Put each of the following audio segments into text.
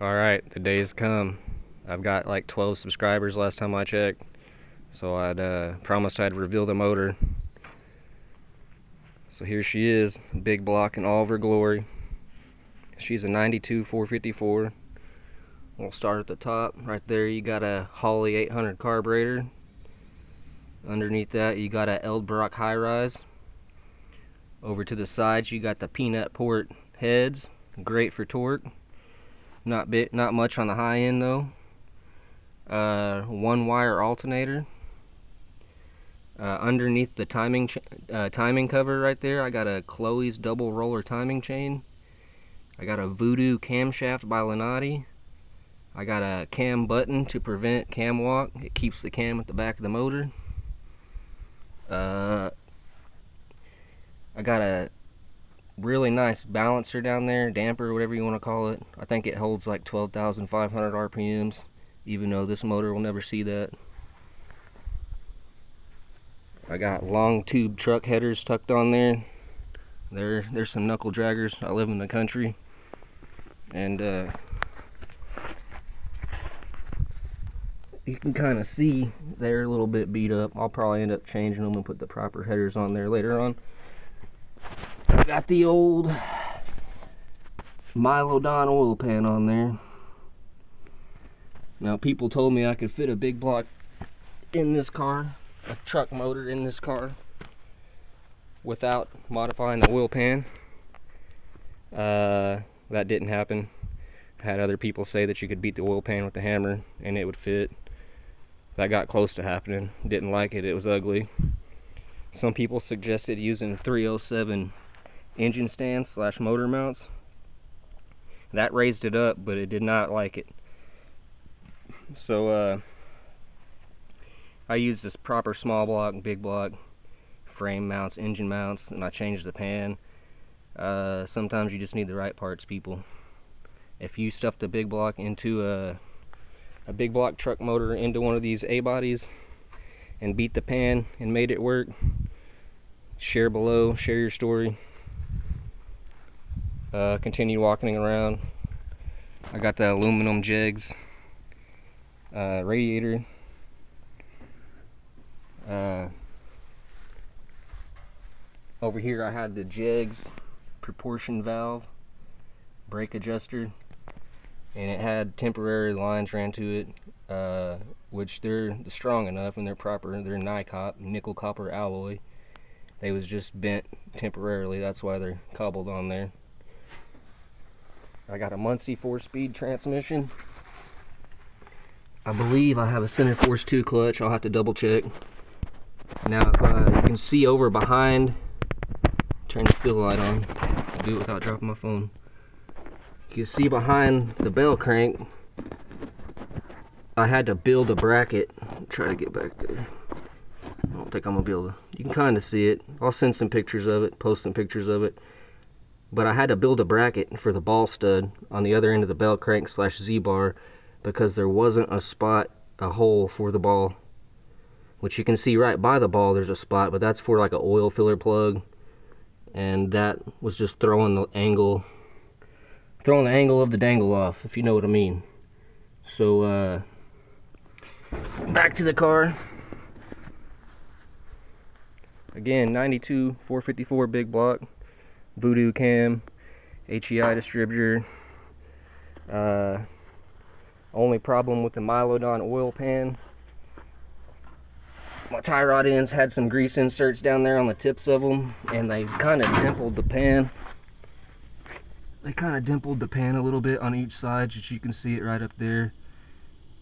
Alright, the day's come. I've got like 12 subscribers last time I checked, so I'd promised I'd reveal the motor. So here she is, big block in all of her glory. She's a 92 454. We'll start at the top. Right there you got a Holley 800 carburetor. Underneath that you got a Eldbrock high rise. Over to the sides you got the peanut port heads, great for torque. Not much on the high end though. One wire alternator. Underneath the timing cover right there, I got a Cloyes double roller timing chain. I got a Voodoo camshaft by Lenati. I got a cam button to prevent cam walk. It keeps the cam at the back of the motor. I got a really nice balancer down there, damper, whatever you want to call it. I think it holds like 12,500 RPMs, even though this motor will never see that. I got long tube truck headers tucked on there. There's some knuckle draggers. I live in the country, and you can kind of see they're a little bit beat up. I'll probably end up changing them and put the proper headers on there later on. I got the old milodon oil pan on there. Now people told me I could fit a big block in this car, a truck motor in this car, without modifying the oil pan. That didn't happen. I had other people say that you could beat the oil pan with the hammer and it would fit. That got close to happening. Didn't like it. It was ugly. Some people suggested using 307 engine stands / motor mounts. That raised it up, but it did not like it. So I used this proper small block, big block frame mounts, engine mounts, and I changed the pan. Sometimes you just need the right parts, people. If you stuffed a big block into a big block truck motor into one of these A-bodies and beat the pan and made it work, share below, share your story. Continue walking around. I got the aluminum jegs radiator. Over here I had the jegs proportion valve brake adjuster, and it had temporary lines ran to it, which they're strong enough and they're proper. They're nickel copper alloy. They was just bent temporarily, that's why they're cobbled on there. I got a Muncie 4-speed transmission. I believe I have a center force 2 clutch. I'll have to double check. Now you can see over behind, turn the fill light on, do it without dropping my phone. You can see behind the bell crank, I had to build a bracket. Try to get back there. I don't think I'm gonna be able to. You can kind of see it. I'll send some pictures of it, post some pictures of it. But I had to build a bracket for the ball stud on the other end of the bell crank / Z-bar because there wasn't a hole for the ball. Which you can see right by the ball there's a spot, but that's for like an oil filler plug. And that was just throwing the angle of the dangle off, if you know what I mean. So back to the car. Again, 92 454 big block, Voodoo cam, HEI distributor. Only problem with the milodon oil pan, my tie rod ends had some grease inserts down there on the tips of them, and they kind of dimpled the pan. They kind of dimpled the pan a little bit on each side, as you can see it right up there,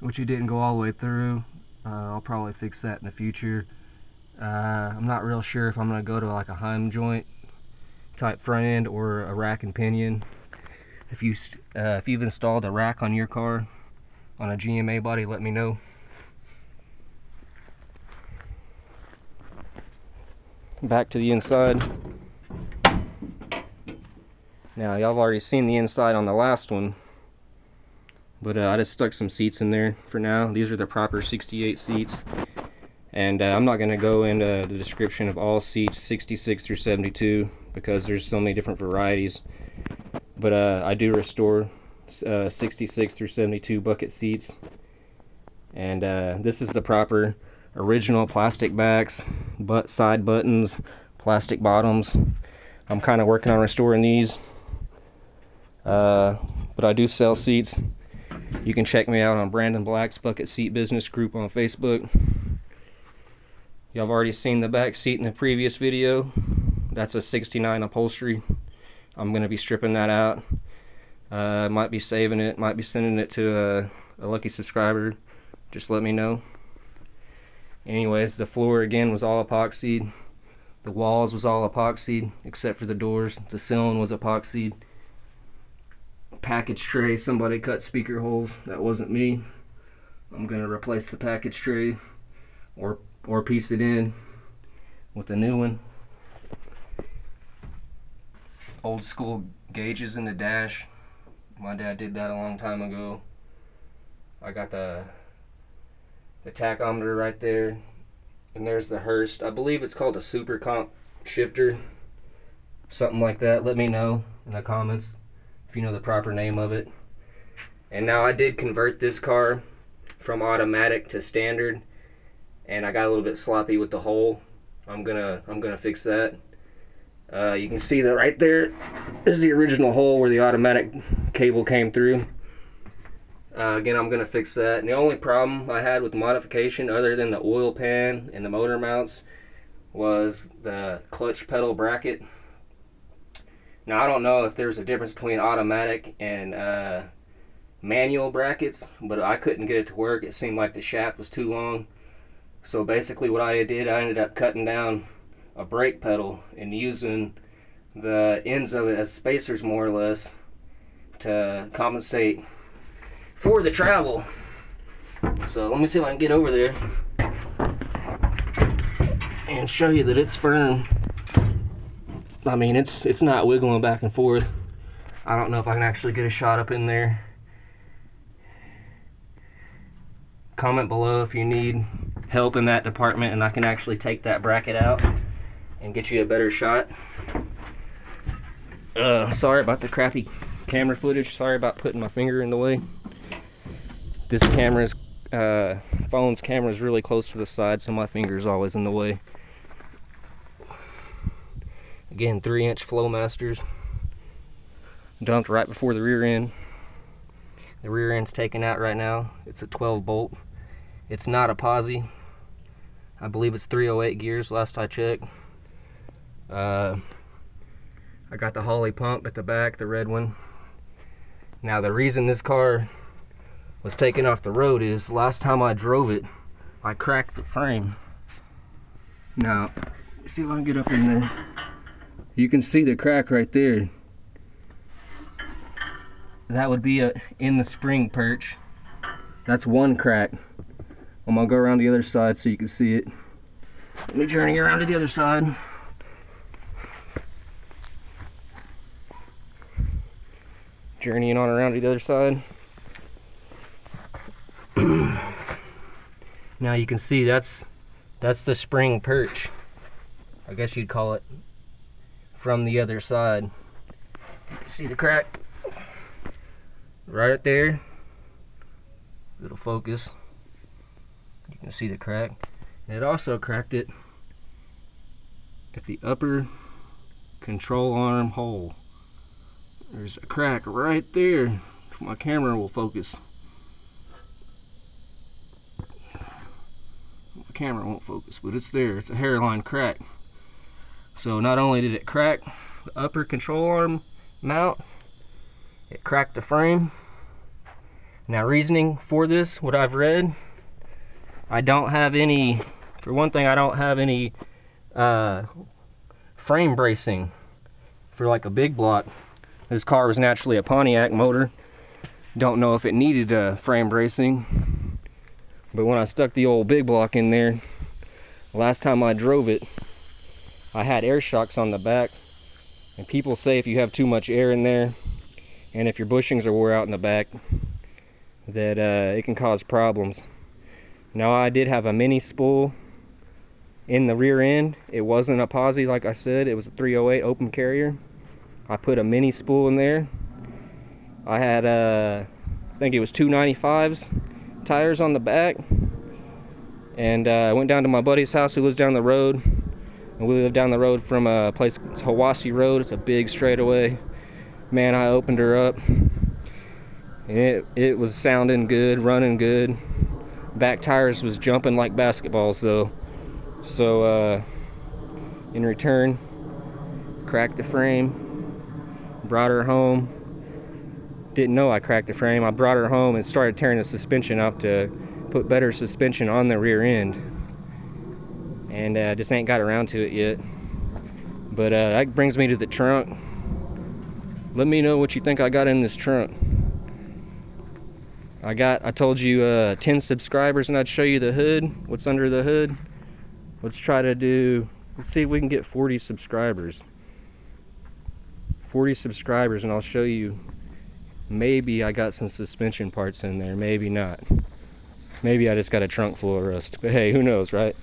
which it didn't go all the way through. I'll probably fix that in the future. I'm not real sure if I'm going to go to like a Heim joint type front end or a rack and pinion. If you've installed a rack on your car on a GMA body, let me know. Back to the inside. Now y'all have already seen the inside on the last one, but I just stuck some seats in there for now. These are the proper 68 seats, and I'm not going to go into the description of all seats 66 through 72 because there's so many different varieties. But I do restore 66 through 72 bucket seats. And this is the proper original plastic backs, side buttons, plastic bottoms. I'm kind of working on restoring these, but I do sell seats. You can check me out on Brandon Black's Bucket Seat Business Group on Facebook. Y'all have already seen the back seat in the previous video. That's a 69 upholstery. I'm going to be stripping that out. Might be saving it, might be sending it to a lucky subscriber. Just let me know. Anyways, the floor again was all epoxied. The walls was all epoxied except for the doors. The ceiling was epoxied. Package tray, somebody cut speaker holes. That wasn't me. I'm gonna replace the package tray or piece it in with a new one. Old school gauges in the dash. My dad did that a long time ago. I got the tachometer right there, and there's the Hurst. I believe it's called a super comp shifter, something like that. Let me know in the comments if you know the proper name of it. And now I did convert this car from automatic to standard, and I got a little bit sloppy with the hole. I'm gonna fix that. You can see that right there is the original hole where the automatic cable came through. Again, I'm gonna fix that. And the only problem I had with the modification, other than the oil pan and the motor mounts, was the clutch pedal bracket. Now I don't know if there's a difference between automatic and manual brackets, but I couldn't get it to work. It seemed like the shaft was too long. So basically what I did, I ended up cutting down a brake pedal and using the ends of it as spacers, more or less, to compensate for the travel. So let me see if I can get over there and show you that it's firm. I mean, it's not wiggling back and forth. I don't know if I can actually get a shot up in there. Comment below if you need help in that department and I can actually take that bracket out and get you a better shot. Sorry about the crappy camera footage. Sorry about putting my finger in the way. This phone's camera is really close to the side, so my finger is always in the way. Again, 3-inch Flowmasters, dumped right before the rear end. The rear end's taken out right now. It's a 12 bolt. It's not a posi. I believe it's 308 gears last I checked. I got the holley pump at the back, the red one. Now the reason this car was taken off the road is last time I drove it, I cracked the frame. Now, see if I can get up in there. You can see the crack right there. That would be in the spring perch. That's one crack. I'm gonna go around the other side so you can see it. Let me journey around to the other side. Journeying on around to the other side. Now you can see that's the spring perch, I guess you'd call it, from the other side. You can see the crack right there. It'll focus. You can see the crack. And it also cracked it at the upper control arm hole. There's a crack right there. My camera will focus. My camera won't focus, but it's there. It's a hairline crack. So not only did it crack the upper control arm mount, it cracked the frame. Now, reasoning for this, what I've read, I don't have any, for one thing, I don't have any frame bracing for like a big block. This car was naturally a Pontiac motor. Don't know if it needed frame bracing, but when I stuck the old big block in there, last time I drove it, I had air shocks on the back, and people say if you have too much air in there, and if your bushings are wore out in the back, that it can cause problems. Now, I did have a mini spool in the rear end. It wasn't a posi, like I said. It was a 308 open carrier. I put a mini spool in there. I had I think it was 295s tires on the back, and I went down to my buddy's house who lives down the road, and we live down the road from a place, it's Hiwassee Road. It's a big straightaway. Man, I opened her up, and it was sounding good, running good. Back tires was jumping like basketballs though. So in return, cracked the frame, brought her home. Didn't know I cracked the frame. I brought her home and started tearing the suspension up to put better suspension on the rear end, and just ain't got around to it yet. But that brings me to the trunk. Let me know what you think I got in this trunk. I told you 10 subscribers and I'd show you the hood, what's under the hood. Let's see if we can get 40 subscribers. 40 subscribers and I'll show you. Maybe I got some suspension parts in there, maybe not. Maybe I just got a trunk full of rust. But hey, who knows, right?